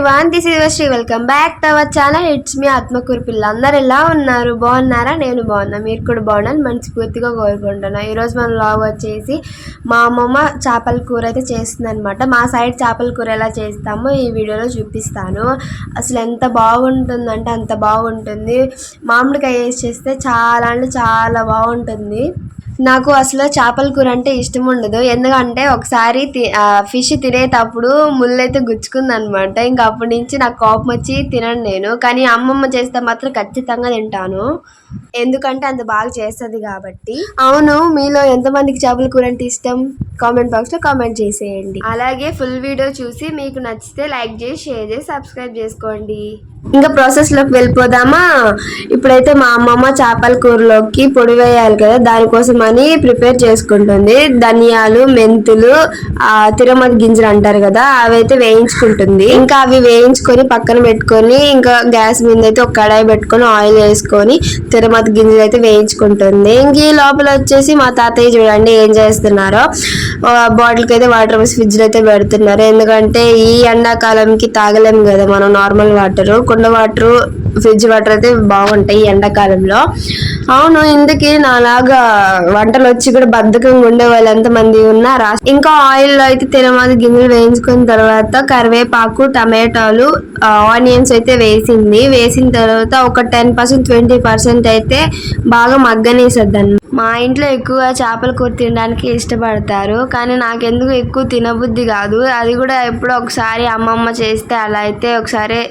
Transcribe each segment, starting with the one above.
Everyone, this is Sri. Welcome back to our channel. It's me Atmakur పిల్ల. అందరు ఎలా ఉన్నారు? బాగున్నారా? నేను బాగున్నా, మీరు కూడా బాగున్నాను మనస్ఫూర్తిగా కోరుకుంటున్నా. ఈరోజు మన వ్లాగ్ వచ్చేసి మా అమ్మమ్మ చేపల కూర అయితే చేస్తుంది అనమాట. మా సైడ్ చేపల కూర ఎలా చేస్తామో ఈ వీడియోలో చూపిస్తాను. అసలు ఎంత బాగుంటుందంటే అంత బాగుంటుంది. మామిడికాయ వేసి చేస్తే చాలా అంటే చాలా బాగుంటుంది. నాకు అసలు చేపల కూర అంటే ఇష్టం ఉండదు. ఎందుకంటే ఒకసారి ఫిష్ తినేటప్పుడు ముళ్ళైతే గుచ్చుకుందనమాట. ఇంకా అప్పటి నుంచి నాకు కోపం వచ్చి తినను నేను. కానీ అమ్మమ్మ చేస్తే మాత్రం ఖచ్చితంగా తింటాను, ఎందుకంటే అంత బాగా చేస్తుంది కాబట్టి. అవును, మీలో ఎంతమందికి చేపల కూర అంటే ఇష్టం? కామెంట్ బాక్స్లో కామెంట్ చేసేయండి. అలాగే ఫుల్ వీడియో చూసి మీకు నచ్చితే లైక్ చేసి, షేర్ చేసి, సబ్స్క్రైబ్ చేసుకోండి. ఇంకా ప్రాసెస్లోకి వెళ్ళిపోదామా? ఇప్పుడైతే మా అమ్మమ్మ చేపల కూరలోకి పొడి వేయాలి కదా, దానికోసం అని ప్రిపేర్ చేసుకుంటుంది. ధనియాలు, మెంతులు, తిరుమతి గింజలు అంటారు కదా, అవి అయితే వేయించుకుంటుంది. ఇంకా అవి వేయించుకొని పక్కన పెట్టుకొని ఇంకా గ్యాస్ మీద అయితే ఒక కడాయి పెట్టుకొని ఆయిల్ వేసుకొని తిరుమతి గింజలు అయితే వేయించుకుంటుంది. ఇంక ఈ లోపల వచ్చేసి మా తాతయ్య చూడండి ఏం చేస్తున్నారో, బాటిల్కి అయితే వాటర్ పోసి ఫ్రిడ్జ్లో అయితే పెడుతున్నారు. ఎందుకంటే ఈ ఎండాకాలంకి తాగలేము కదా మనం నార్మల్ వాటర్. కుండ వాటర్, ఫ్రిడ్జ్ వాటర్ అయితే బాగుంటాయి ఎండాకాలంలో. అవును, ఇందుకే నాలాగా వంటలు వచ్చి కూడా బద్ధకంగా ఉండే వాళ్ళు ఎంతమంది ఉన్నారా? ఇంకా ఆయిల్లో అయితే తిరుమతి గింజలు వేయించుకున్న తర్వాత కరివేపాకు, టమాటాలు, ఆనియన్స్ అయితే వేసింది. వేసిన తర్వాత ఒక 10% 20% అయితే బాగా మగ్గనేసేద్దాన్ని. మా ఇంట్లో ఎక్కువ చేపల కూర తినడానికి ఇష్టపడతారు, కానీ నాకెందుకు ఎక్కువ తినబుద్ధి కాదు. అది కూడా ఎప్పుడో ఒకసారి అమ్మమ్మ చేస్తే అలా అయితే ఒకసారి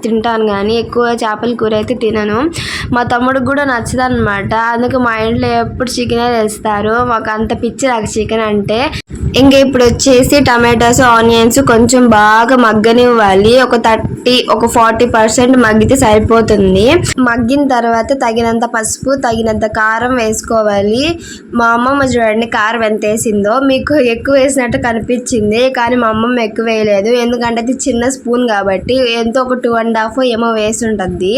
తింటాను, కానీ ఎక్కువ చేపల కూర అయితే తినను. మా తమ్ముడికి కూడా నచ్చదు అనమాట. అందుకే మా ఇంట్లో ఎప్పుడు చికెనే తెస్తారు. మాకు అంత పిచ్చి నాకు చికెన్ అంటే. ఇంకా ఇప్పుడు వచ్చేసి టమాటాస్, ఆనియన్స్ కొంచెం బాగా మగ్గనివ్వాలి. ఒక 40% మగ్గితే సరిపోతుంది. మగ్గిన తర్వాత తగినంత పసుపు, తగినంత కారం వేసుకోవాలి. మా అమ్మమ్మ చూడండి కారం ఎంత వేసిందో. మీకు ఎక్కువ వేసినట్టు కనిపించింది, కానీ మా అమ్మమ్మ ఎక్కువ వేయలేదు. ఎందుకంటే అది చిన్న స్పూన్ కాబట్టి ఎంతో ఒక 2.5 ఏమో వేసి ఉంటుంది.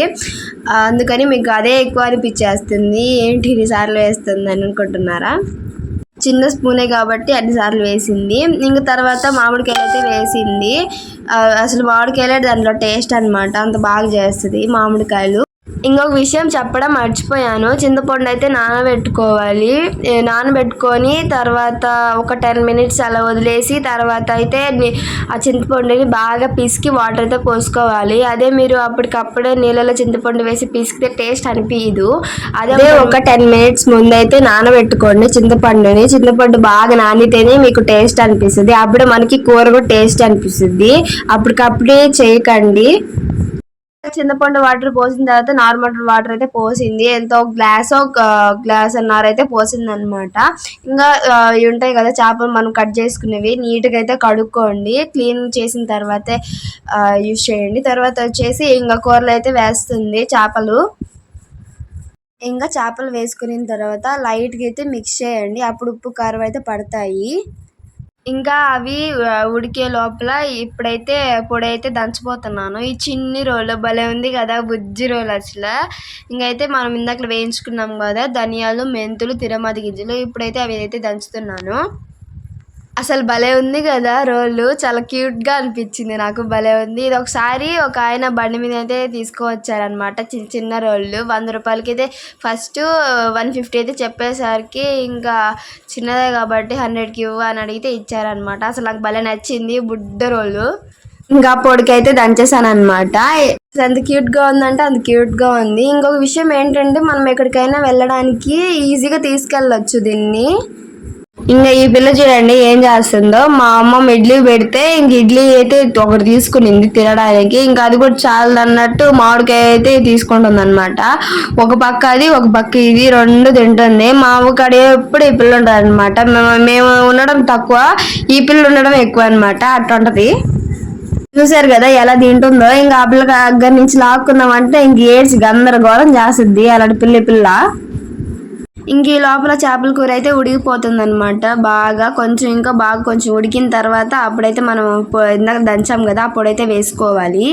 అందుకని మీకు అదే ఎక్కువ అనిపించేస్తుంది. ఏంటి ఇన్నిసార్లు వేస్తుంది అని అనుకుంటున్నారా? చిన్న స్పూనే కాబట్టి అన్నిసార్లు వేసింది. ఇంక తర్వాత మామిడికాయలు అయితే వేసింది. అసలు మామిడికాయలే దాంట్లో టేస్ట్ అనమాట, అంత బాగా చేస్తుంది మామిడికాయలు. ఇంకొక విషయం చెప్పడం మర్చిపోయాను, చింతపండు అయితే నానబెట్టుకోవాలి. నానబెట్టుకొని తర్వాత ఒక 10 minutes అలా వదిలేసి తర్వాత అయితే ఆ చింతపండుని బాగా పిసికి వాటర్ అయితే పోసుకోవాలి. అదే మీరు అప్పటికప్పుడే నీళ్ళలో చింతపండు వేసి పిసికితే టేస్ట్ అనిపించదు. అదే ఒక 10 minutes ముందైతే నానబెట్టుకోండి చింతపండుని. చింతపండు బాగా నానితేనే మీకు టేస్ట్ అనిపిస్తుంది, అప్పుడే మనకి కూర కూడా టేస్ట్ అనిపిస్తుంది. అప్పటికప్పుడే చేయకండి. చింతపండు వాటర్ పోసిన తర్వాత నార్మల్ వాటర్ అయితే పోసింది. ఎంతో గ్లాస్ అన్నర అయితే పోసింది అనమాట. ఇంకా ఇవి ఉంటాయి కదా చేపలు మనం కట్ చేసుకునేవి, నీట్గా అయితే కడుక్కోండి. క్లీన్ చేసిన తర్వాతే యూజ్ చేయండి. తర్వాత వచ్చేసి ఇంకా కూరలు అయితే వేస్తుంది చేపలు. ఇంకా చేపలు వేసుకున్న తర్వాత లైట్గా అయితే మిక్స్ చేయండి, అప్పుడు ఉప్పు కారం అయితే పడతాయి. ఇంకా అవి ఉడికే లోపల ఇప్పుడైతే పొడి అయితే దంచిపోతున్నాను. ఈ చిన్ని రోలు భలే ఉంది కదా, బుజ్జి రోలు అసలు. ఇంకైతే మనం ఇందాక వేయించుకున్నాం కదా ధనియాలు, మెంతులు, తిరుమతి గింజలు, ఇప్పుడైతే అవి అయితే దంచుతున్నాను. అసలు భలే ఉంది కదా రోళ్ళు, చాలా క్యూట్గా అనిపించింది నాకు, భలే ఉంది. ఇది ఒకసారి ఒక ఆయన బండి మీద అయితే తీసుకువచ్చారనమాట చిన్న చిన్న రోళ్ళు. 100 రూపాయలకి అయితే ఫస్ట్ 150 అయితే చెప్పేసరికి ఇంకా చిన్నదే కాబట్టి 100కి ఇవ్వు అని అడిగితే ఇచ్చారనమాట. అసలు నాకు భలే నచ్చింది బుడ్డ రోళ్ళు. ఇంకా పొడికి అయితే దంచేసాను అనమాట. ఎంత క్యూట్గా ఉందంటే అంత క్యూట్గా ఉంది. ఇంకొక విషయం ఏంటంటే మనం ఎక్కడికైనా వెళ్ళడానికి ఈజీగా తీసుకెళ్ళచ్చు దీన్ని. ఇంకా ఈ పిల్ల చూడండి ఏం చేస్తుందో. మా అమ్మమ్మ ఇడ్లీ పెడితే ఇంక ఇడ్లీ అయితే ఒకటి తీసుకునింది తినడానికి. ఇంకా అది కూడా చాలు అన్నట్టు మామిడికాయ అయితే తీసుకుంటుంది అనమాట. ఒక పక్క అది, ఒక పక్క ఇది, రెండు తింటుంది. మా అవ్వకాడ ఎప్పుడు ఈ పిల్ల ఉంటుంది అనమాట. మేము ఉండడం తక్కువ, ఈ పిల్ల ఉండడం ఎక్కువ అనమాట. అట్లుంటది. చూసారు కదా ఎలా తింటుందో. ఇంకా ఆ పిల్ల దగ్గర నుంచి లాక్కున్నామంటే ఇంక ఏడ్చి గందరగోళం చేస్తుంది అలాంటి పిల్ల. ఇంక ఈ లోపల చేపల కూర అయితే ఉడికిపోతుంది అనమాట. బాగా కొంచెం ఉడికిన తర్వాత అప్పుడైతే మనం ఇందాక దంచాం కదా, అప్పుడైతే వేసుకోవాలి.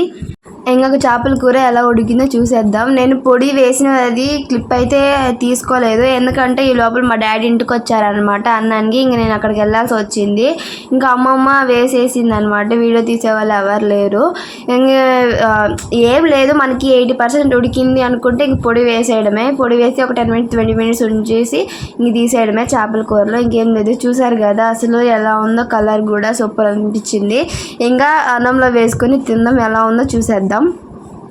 ఇంకా చేపల కూర ఎలా ఉడికిందో చూసేద్దాం. నేను పొడి వేసినది క్లిప్ అయితే తీసుకోలేదు, ఎందుకంటే ఈ లోపల మా డాడీ ఇంటికి వచ్చారనమాట అన్నానికి. ఇంక నేను అక్కడికి వెళ్ళాల్సి వచ్చింది. ఇంకా అమ్మమ్మ వేసేసింది అనమాట, వీడియో తీసేవాళ్ళు ఎవరు లేరు. ఏం లేదు, మనకి 80% ఉడికింది అనుకుంటే ఇంక పొడి వేసేయడమే. పొడి వేసి ఒక 10 minutes 20 minutes ఉంచేసి ఇంక తీసేయడమే చేపల కూరలో. ఇంకేం లేదు, చూసారు కదా అసలు ఎలా ఉందో, కలర్ కూడా సూపర్ అనిపించింది. ఇంకా అన్నంలో వేసుకొని తిందాం, ఎలా ఉందో చూసేద్దాం.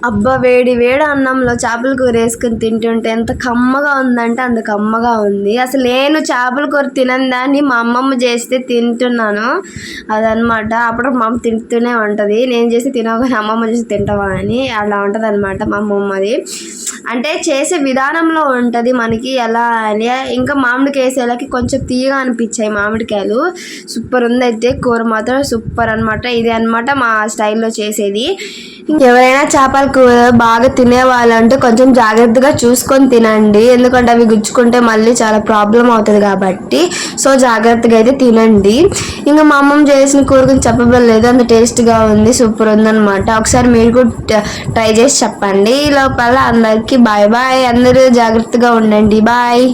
అబ్బా, వేడి వేడి అన్నంలో చేపల కూర వేసుకొని తింటుంటే ఎంత కమ్మగా ఉందంటే అంత కమ్మగా ఉంది. అసలు నేను చేపల కూర తినని దాన్ని మా అమ్మమ్మ చేస్తే తింటున్నాను అదనమాట. అప్పుడు మా అమ్మ తింటూనే ఉంటుంది, నేను చేసి తినవు కానీ అమ్మమ్మ చేసి తింటావా అని, అలా ఉంటుంది అనమాట మా అమ్మమ్మది. అంటే చేసే విధానంలో ఉంటుంది మనకి ఎలా అని. ఇంకా మామిడికాయ వేసేలాకి కొంచెం తీయగా అనిపించాయి మామిడికాయలు. సూపర్ ఉంది అయితే కూర మాత్రం సూపర్ అనమాట. ఇది అనమాట మా స్టైల్లో చేసేది. ఎవరైనా చేపల కూర బాగా తినే వాళ్ళంటే కొంచెం జాగ్రత్తగా చూసుకొని తినండి, ఎందుకంటే అవి గుచ్చుకుంటే మళ్ళీ చాలా ప్రాబ్లం అవుతుంది కాబట్టి. సో జాగ్రత్తగా అయితే తినండి. ఇంకా మా అమ్మమ్మ చేసిన కూర గురించి చెప్పలేదు, అంత టేస్ట్గా ఉంది, సూపర్ ఉందన్నమాట. ఒకసారి మీరు కూడా ట్రై చేసి చెప్పండి. ఈ లోపల అందరికీ బాయ్ బాయ్, అందరూ జాగ్రత్తగా ఉండండి, బాయ్.